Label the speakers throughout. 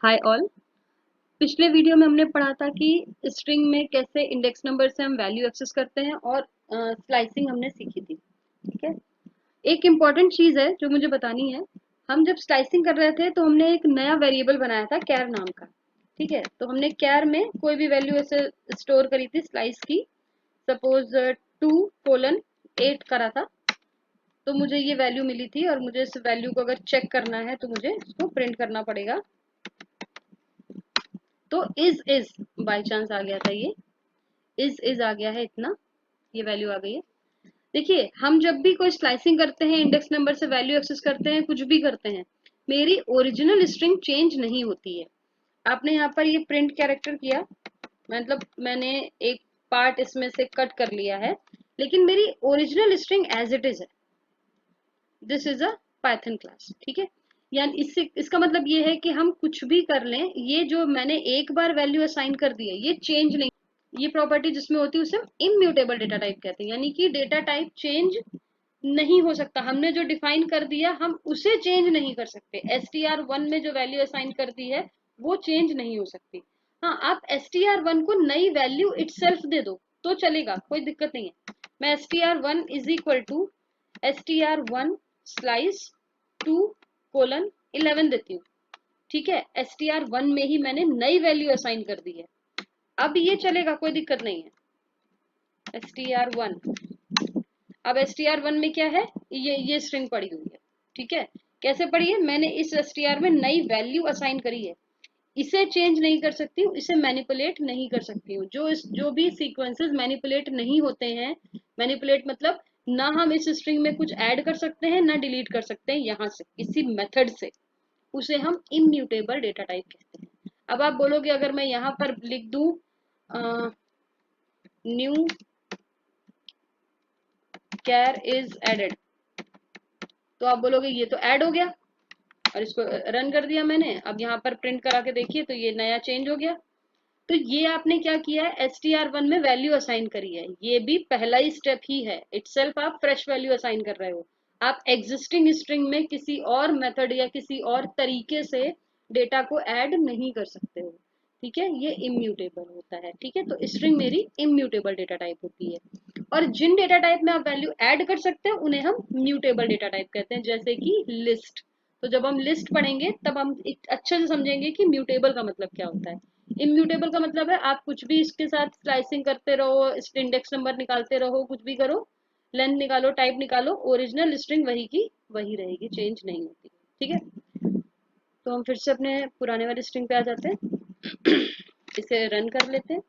Speaker 1: Hi all. पिछले video में हमने पढ़ा था कि स्ट्रिंग में कैसे इंडेक्स नंबर से हम वैल्यू एक्सेस करते हैं और स्लाइसिंग हमने सीखी थी। ठीक है। एक इम्पॉर्टेंट चीज़ है जो मुझे बतानी है। हम जब स्लाइसिंग कर रहे थे तो हमने एक नया वेरिएबल बनाया था कैर नाम का। ठीक है, तो हमने कैर में कोई भी वैल्यू ऐसे स्टोर करी थी स्लाइस की। सपोज 2:8 करा था, तो मुझे ये वैल्यू मिली थी और मुझे इस वैल्यू को अगर चेक करना है तो मुझे इसको प्रिंट करना पड़ेगा। तो इज बाय चांस आ गया था, ये इज आ गया है, इतना ये वैल्यू आ गई है। देखिए, हम जब भी कोई स्लाइसिंग करते हैं, इंडेक्स नंबर से वैल्यू एक्सेस करते हैं, कुछ भी करते हैं, मेरी ओरिजिनल स्ट्रिंग चेंज नहीं होती है। आपने यहाँ पर ये प्रिंट कैरेक्टर किया, मतलब मैंने एक पार्ट इसमें से कट कर लिया है, लेकिन मेरी original string as it is है। This is a Python class. ठीक है, यानी इससे इसका मतलब ये है कि हम कुछ भी कर लें, ये जो मैंने एक बार वैल्यू असाइन कर दी है ये चेंज नहीं। ये प्रॉपर्टी जिसमें होती है उसे हम इम्यूटेबल डेटा टाइप कहते हैं, यानी कि डेटा टाइप चेंज नहीं हो सकता। हमने जो डिफाइन कर दिया हम उसे चेंज नहीं कर सकते। str1 में जो वैल्यू असाइन कर दी है वो चेंज नहीं हो सकती। हाँ, आप str1 को नई वैल्यू इटसेल्फ दे दो तो चलेगा, कोई दिक्कत नहीं है। मैं str1 is equal to str1 slice 2:11 देती हूँ। ठीक है, str1 में ही मैंने नई वैल्यू असाइन कर दी है, अब ये चलेगा, कोई दिक्कत नहीं है। str1, अब str1 में क्या है, ये स्ट्रिंग पड़ी हुई है। ठीक है, कैसे पड़ी है, मैंने इस str में नई वैल्यू असाइन करी है, इसे चेंज नहीं कर सकती हूँ, इसे मैनिपुलेट नहीं कर सकती हूँ। जो भी सीक्वेंसेस मैनिपुलेट नहीं होते हैं, मैनिपुलेट मतलब ना हम इस स्ट्रिंग में कुछ ऐड कर सकते हैं ना डिलीट कर सकते हैं यहाँ से इसी मेथड से, उसे हम इम्यूटेबल डेटा टाइप कहते हैं। अब आप बोलोगे अगर मैं यहाँ पर लिख दूं न्यू कैर इज एडेड, तो आप बोलोगे ये तो ऐड हो गया, और इसको रन कर दिया मैंने। अब यहाँ पर प्रिंट करा के देखिए तो ये नया चेंज हो गया। तो ये आपने क्या किया है, str1 में वैल्यू असाइन करी है, ये भी पहला ही स्टेप ही है। इटसेल्फ आप फ्रेश वैल्यू असाइन कर रहे हो, आप एग्जिस्टिंग स्ट्रिंग में किसी और मेथड या किसी और तरीके से डेटा को ऐड नहीं कर सकते हो। ठीक है, ये इम्यूटेबल होता है। ठीक है, तो स्ट्रिंग मेरी इम्यूटेबल डेटा टाइप होती है। और जिन डेटा टाइप में आप वैल्यू ऐड कर सकते हो उन्हें हम म्यूटेबल डेटा टाइप कहते हैं, जैसे कि लिस्ट। तो जब हम लिस्ट पढ़ेंगे तब हम अच्छे से समझेंगे कि म्यूटेबल का मतलब क्या होता है। इम्यूटेबल का मतलब है आप कुछ भी इसके साथ स्लाइसिंग करते रहो, इस इंडेक्स नंबर निकालते रहो, कुछ भी करो, लेंथ निकालो, टाइप निकालो, ओरिजिनल स्ट्रिंग वही की वही रहेगी, चेंज नहीं होती। ठीक है, तो हम फिर से अपने पुराने वाले स्ट्रिंग पे आ जाते हैं। इसे रन कर लेते हैं।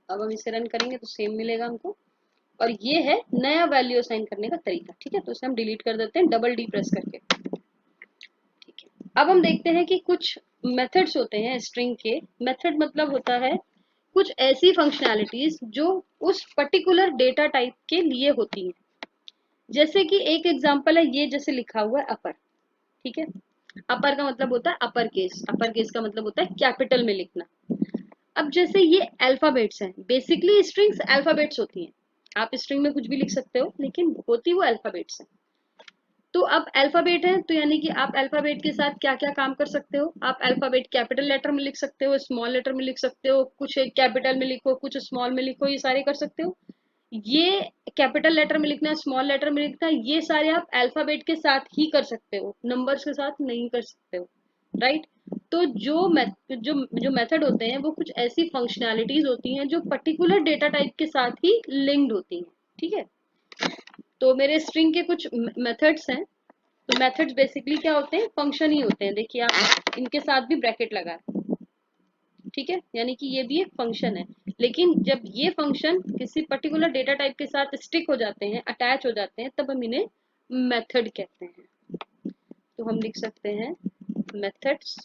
Speaker 1: अब हम इसे रन करेंगे तो सेम मिलेगा हमको, और ये है नया वैल्यू असाइन करने का तरीका। ठीक है, तो इसे हम डिलीट कर देते हैं डबल डी प्रेस करके। ठीक है, अब हम देखते हैं कि कुछ मेथड्स होते हैं स्ट्रिंग के। मेथड मतलब होता है कुछ ऐसी फंक्शनैलिटीज जो उस पर्टिकुलर डेटा टाइप के लिए होती हैं। जैसे कि एक एग्जांपल है ये, जैसे लिखा हुआ है अपर। ठीक है, अपर का मतलब होता है अपर केस, अपर केस का मतलब होता है कैपिटल में लिखना। अब जैसे ये अल्फाबेट्स हैं, बेसिकली स्ट्रिंग्स अल्फाबेट्स होती हैं। आप स्ट्रिंग में कुछ भी लिख सकते हो लेकिन होती वो अल्फाबेट्स हैं। तो अब अल्फाबेट है तो यानी कि आप अल्फाबेट के साथ क्या क्या काम कर सकते हो, आप अल्फाबेट कैपिटल लेटर में लिख सकते हो, स्मॉल लेटर में लिख सकते हो, कुछ कैपिटल में लिखो, कुछ स्मॉल में लिखो, ये सारे कर सकते हो। ये कैपिटल लेटर में लिखना, स्मॉल लेटर में लिखना, ये सारे आप अल्फाबेट के साथ ही कर सकते हो, नंबर्स के साथ नहीं कर सकते हो। राइट, तो जो मेथड होते हैं वो कुछ ऐसी फंक्शनैलिटीज होती हैं जो पर्टिकुलर डेटा टाइप के साथ ही लिंक्ड होती हैं। ठीक है, तो मेरे स्ट्रिंग के कुछ मेथड्स हैं। तो मेथड्स बेसिकली क्या होते हैं, फंक्शन ही होते हैं। देखिए आप इनके साथ भी ब्रैकेट लगा है। ठीक है, यानी कि ये भी एक फंक्शन है, लेकिन जब ये फंक्शन किसी पर्टिकुलर डेटा टाइप के साथ स्टिक हो जाते हैं, अटैच हो जाते हैं, तब हम इन्हें मेथड कहते हैं। तो हम लिख सकते हैं मेथड्स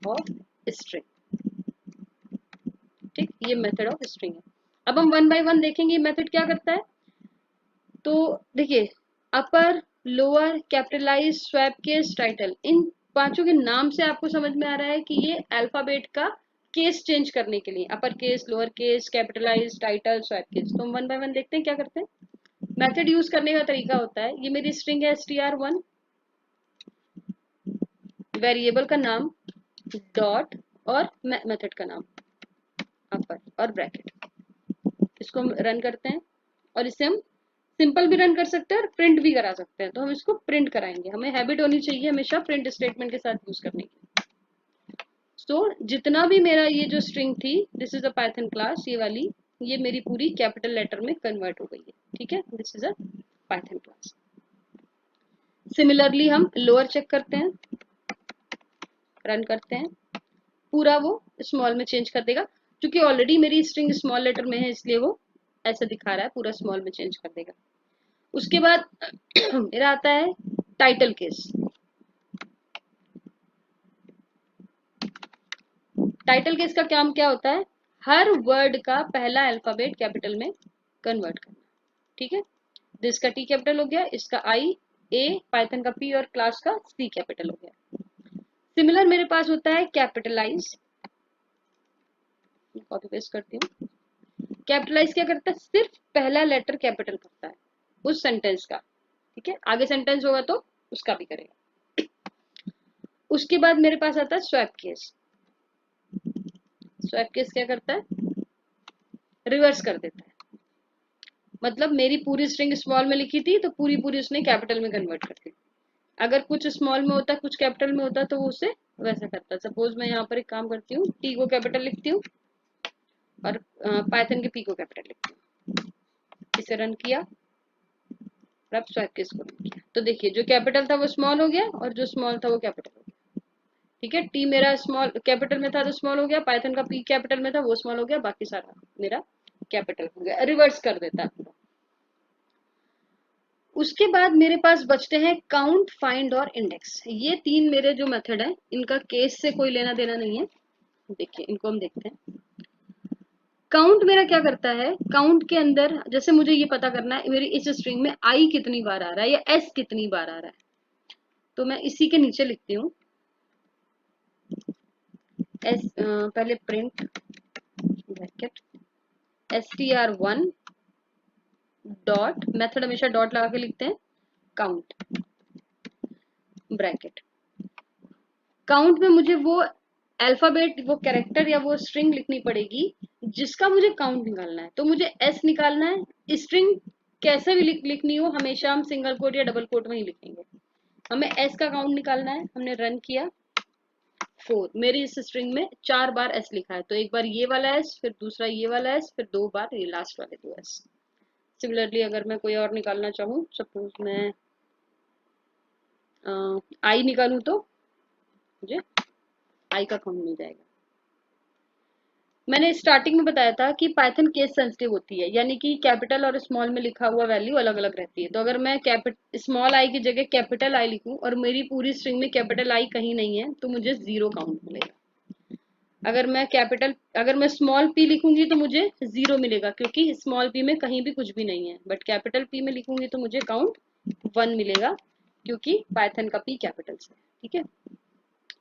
Speaker 1: ऑफ स्ट्रिंग। ठीक, ये मेथड ऑफ स्ट्रिंग है। अब हम वन बाय वन देखेंगे मेथड क्या करता है। तो देखिए, upper, lower, capitalize, swap case, title, इन पांचों के नाम से आपको समझ में आ रहा है कि ये अल्फाबेट का केस चेंज करने के लिए, upper case, lower case, capitalise, title, swap case. तो हम वन बाय वन देखते हैं क्या करते हैं। मेथड यूज करने का तरीका होता है, ये मेरी स्ट्रिंग है str1, वेरिएबल का नाम डॉट और मेथड का नाम अपर और ब्रैकेट। इसको हम रन करते हैं और इसे हम सिंपल भी रन कर सकते हैं और प्रिंट भी करा सकते हैं। तो हम इसको प्रिंट कराएंगे, हमें हैबिट होनी चाहिए हमेशा प्रिंट स्टेटमेंट के साथ यूज करने की। तो जितना भी मेरा ये जो स्ट्रिंग थी, this is a Python class, ये वाली, ये मेरी पूरी कैपिटल लेटर में कन्वर्ट हो गई है। ठीक है, this is a Python class. Similarly हम लोअर चेक करते हैं, रन करते हैं, पूरा वो स्मॉल में चेंज कर देगा। क्योंकि ऑलरेडी मेरी स्ट्रिंग स्मॉल लेटर में है इसलिए वो ऐसा दिखा रहा है, पूरा स्मॉल में चेंज कर देगा। उसके बाद मेरा आता है टाइटल केस। टाइटल केस का काम क्या होता है, हर वर्ड का पहला अल्फाबेट कैपिटल में कन्वर्ट करना। ठीक है, दिस का टी कैपिटल हो गया, इसका आई, ए, पाइथन का पी और क्लास का सी कैपिटल हो गया। सिमिलर मेरे पास होता है कैपिटलाइज, कॉपी पेस्ट करती हूँ। कैपिटलाइज क्या करता है, सिर्फ पहला लेटर कैपिटल करता है उस सेंटेंस का। ठीक है, आगे सेंटेंस होगा तो उसका भी करेगा। उसके बाद मेरे पास आता है स्वैप केस। स्वैप केस क्या करता है, रिवर्स कर देता है। मतलब मेरी पूरी स्ट्रिंग स्मॉल में लिखी थी तो पूरी पूरी उसने कैपिटल में कन्वर्ट कर दी। अगर कुछ स्मॉल में होता कुछ कैपिटल में होता तो वो उसे वैसा करता। सपोज मैं यहाँ पर एक काम करती हूँ, टी को कैपिटल लिखती हूँ और पाइथन के पी को कैपिटल लिखती हूँ। इसे रन किया, अब स्वैप केस को रन किया तो देखिए जो कैपिटल था वो स्मॉल हो गया और जो स्मॉल था वो कैपिटल हो गया। ठीक है, टी मेरा स्मॉल कैपिटल में था तो स्मॉल हो गया, पाइथन का पी कैपिटल में था वो स्मॉल हो गया, बाकी सारा मेरा कैपिटल हो गया। रिवर्स कर देता है। उसके बाद मेरे पास बचते हैं काउंट, फाइंड और इंडेक्स। ये तीन मेरे जो मेथड है इनका केस से कोई लेना देना नहीं है। देखिए इनको हम देखते हैं। काउंट मेरा क्या करता है, काउंट के अंदर जैसे मुझे ये पता करना है मेरी इस स्ट्रिंग में आई कितनी बार आ रहा है या एस कितनी बार आ रहा है, तो मैं इसी के नीचे लिखती हूँ एस, पहले print bracket str1 dot, method हमेशा डॉट लगा के लिखते हैं, काउंट ब्रैकेट। काउंट में मुझे वो अल्फाबेट, वो कैरेक्टर या वो स्ट्रिंग लिखनी पड़ेगी जिसका मुझे काउंट निकालना है। तो मुझे एस निकालना है। स्ट्रिंग कैसे भी लिखनी हो हमेशा हम सिंगल कोट या डबल कोट में ही लिखेंगे। हमें एस का काउंट निकालना है। हमने रन किया, 4, मेरी इस स्ट्रिंग में 4 बार एस लिखा है तो एक बार ये वाला एस, फिर दूसरा ये वाला एस, फिर 2 बार ये लास्ट वाले 2 एस। सिमिलरली अगर मैं कोई और निकालना चाहूँ, सपोज मैं आई निकालूं तो मुझे आई का काउंट मिल जाएगा। मैंने स्टार्टिंग में बताया था कि पाइथन केस सेंसिटिव होती है, यानी कि कैपिटल और स्मॉल में लिखा हुआ वैल्यू अलग अलग रहती है। तो अगर मैं स्मॉल आई की जगह कैपिटल आई लिखूं और मेरी पूरी स्ट्रिंग में कैपिटल आई कहीं नहीं है तो मुझे 0 काउंट मिलेगा। अगर मैं स्मॉल पी लिखूंगी तो मुझे 0 मिलेगा क्योंकि स्मॉल पी में कहीं भी कुछ भी नहीं है। बट कैपिटल पी में लिखूंगी तो मुझे काउंट 1 मिलेगा क्योंकि पाइथन का पी कैपिटल से। ठीक है,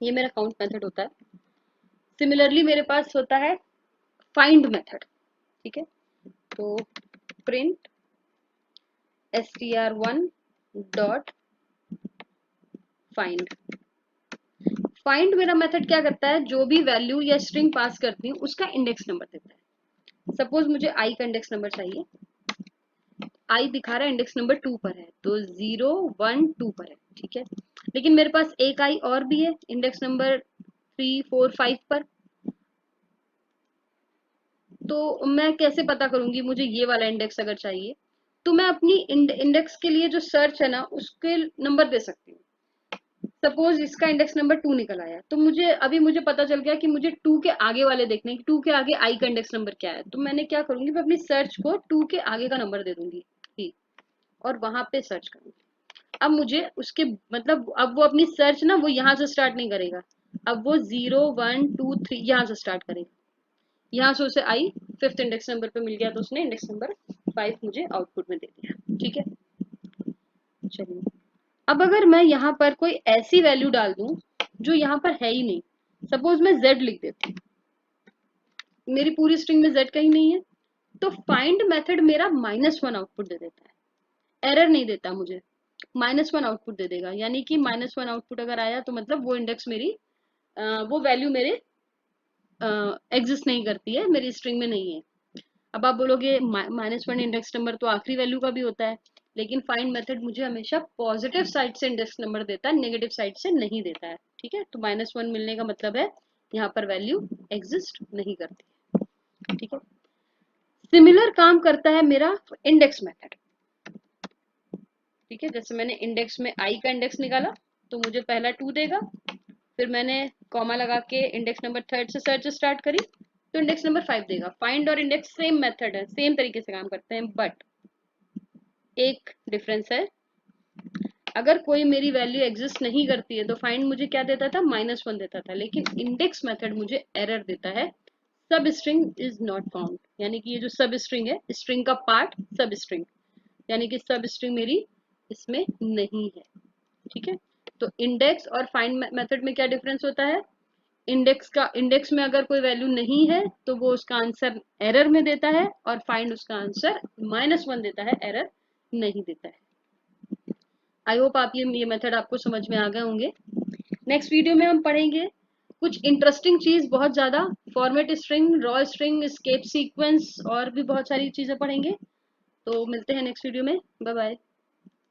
Speaker 1: ये मेरा काउंट मेथड होता है। सिमिलरली मेरे पास होता है फाइंड मेथड। ठीक है, तो print str1 dot find. Find मेरा मेथड क्या करता है, जो भी वैल्यू या स्ट्रिंग पास करती हूँ उसका इंडेक्स नंबर देता है। सपोज मुझे आई का इंडेक्स नंबर चाहिए, आई दिखा रहा है इंडेक्स नंबर 2 पर है तो 0 1 2 पर है। ठीक है, लेकिन मेरे पास एक आई और भी है इंडेक्स नंबर 3 4 5 पर। तो मैं कैसे पता करूंगी मुझे ये वाला इंडेक्स अगर चाहिए, तो मैं अपनी इंडेक्स के लिए जो सर्च है ना उसके नंबर दे सकती हूँ। सपोज इसका इंडेक्स नंबर 2 निकल आया तो मुझे पता चल गया कि मुझे 2 के आगे वाले देखने हैं, 2 के आगे आई का इंडेक्स नंबर क्या है। तो मैंने क्या करूंगी, मैं अपनी सर्च को 2 के आगे का नंबर दे दूंगी और वहां पे सर्च करूंगी। अब मुझे उसके मतलब अब वो अपनी सर्च ना वो यहाँ से स्टार्ट नहीं करेगा, अब वो 0 1 2 3 यहाँ से स्टार्ट करेगा। यहाँ से उसे आई 5th इंडेक्स नंबर पे मिल गया तो उसने इंडेक्स नंबर 5 मुझे आउटपुट में दे दिया। ठीक है, चलिए अब अगर मैं यहाँ पर कोई ऐसी वैल्यू डाल दूं जो यहाँ पर है ही नहीं, सपोज मैं z लिख देती हूँ, मेरी पूरी स्ट्रिंग में z कहीं नहीं है, तो फाइंड मेथड मेरा -1 आउटपुट दे देता है, एरर नहीं देता मुझे, -1 आउटपुट दे देगा। यानी कि -1 आउटपुट अगर आया तो मतलब वो इंडेक्स मेरी वो वैल्यू मेरे एग्जिस्ट नहीं करती है, मेरी स्ट्रिंग में नहीं है। अब आप बोलोगे -1 इंडेक्स नंबर तो आखिरी वैल्यू का भी होता है, लेकिन फाइंड मेथड मुझे हमेशा पॉजिटिव साइड से इंडेक्स नंबर देता है, नेगेटिव साइड से नहीं देता है। ठीक है, तो -1 मिलने का मतलब है यहाँ पर वैल्यू एग्जिस्ट नहीं करती। ठीक है, सिमिलर काम करता है मेरा इंडेक्स मेथड। ठीक है, जैसे मैंने इंडेक्स में आई का इंडेक्स निकाला तो मुझे पहला 2 देगा, फिर मैंने कॉमा लगा के इंडेक्स नंबर 3 से सर्च स्टार्ट करी तो इंडेक्स नंबर 5 देगा। फाइंड और इंडेक्स सेम मेथड है, सेम तरीके से काम करते हैं, बट एक डिफरेंस है। अगर कोई मेरी वैल्यू एग्जिस्ट नहीं करती है तो फाइंड मुझे क्या देता था, -1 देता था, लेकिन इंडेक्स मेथड मुझे एरर देता है, सब स्ट्रिंग इज नॉट फाउंड। यानी कि ये जो सब स्ट्रिंग है, स्ट्रिंग का पार्ट सब स्ट्रिंग, यानी कि सब स्ट्रिंग मेरी इसमें नहीं है। ठीक है, तो इंडेक्स और फाइंड मेथड में क्या डिफरेंस होता है, इंडेक्स में अगर कोई वैल्यू नहीं है तो वो उसका आंसर एरर में देता है, और फाइंड उसका आंसर -1 देता है, एरर नहीं देता है। आई होप आप ये मेथड आपको समझ में आ गए होंगे। नेक्स्ट वीडियो में हम पढ़ेंगे कुछ इंटरेस्टिंग चीज, बहुत ज्यादा, format string, raw string, escape sequence, और भी बहुत सारी चीजें पढ़ेंगे। तो मिलते हैं नेक्स्ट वीडियो में, बाय बाय।